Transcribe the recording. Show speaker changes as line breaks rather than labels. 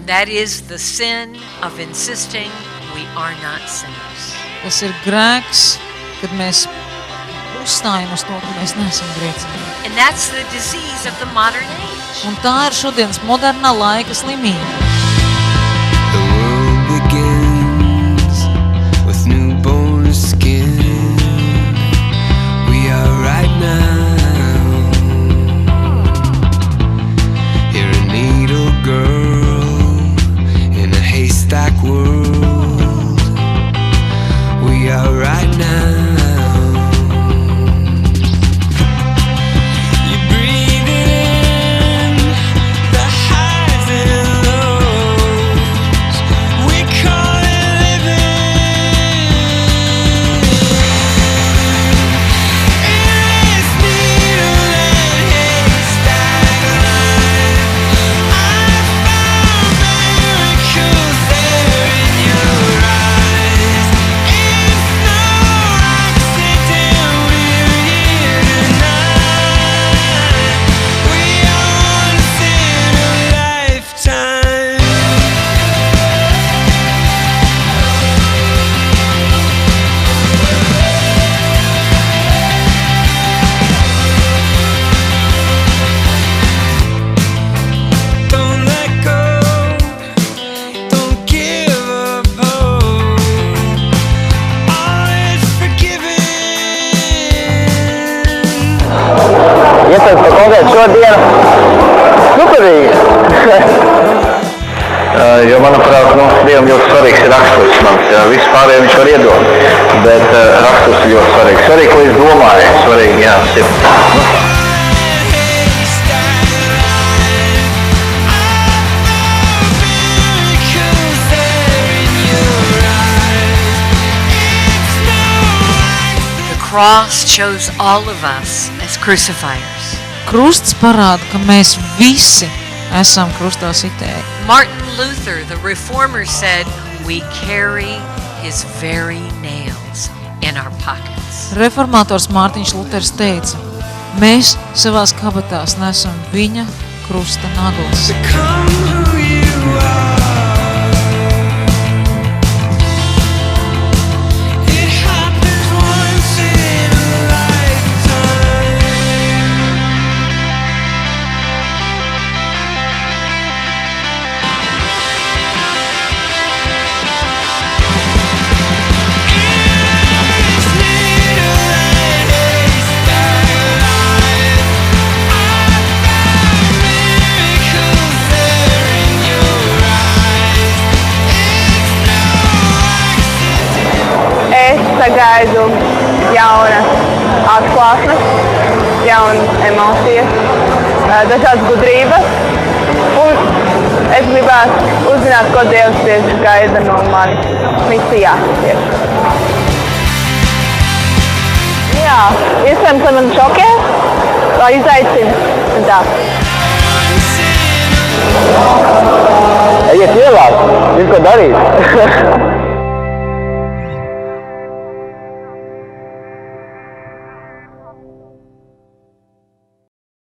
And that is the sin of insisting we are not sinners.
Tas ir grēks, kad mēs uzstājam uz to, ka mēs neesam grēcīgi.
And that's the disease of the modern age.
Un tā ir šodienas modernā laika slimība.
The world begins with newborn skin. We are right now here a needle girl in a haystack world. We are right now.
Iespējams, ka konkrēti šodiena superīga. Jo, manuprāt, Dievam ļoti svarīgs ir raksturs mans. Viss pārējie viņš var iedot, bet raksturs ir ļoti svarīgs. Svarīgi, ko es domāju, svarīgi, jā, sirds.
The cross shows all of us as crucifiers.
Krusts parāda, ka mēs visi esam krustā sitēji.
Martin Luther, the reformer, said, we carry his very nails in our pockets.
Reformators Mārtiņš Luters teica, mēs savās kabatās nesam viņa krusta naglas.
Sagaidu jaunas atklāsmes, jaunas emocijas, dažādas gudrības. Un es gribētu uzzināt, ko Dievs tieši gaida no manis misijā tieši. Jā, iespējams, ka man šokē, vai izaicina. Tā.
Ejiet ielās, ir ko darīt.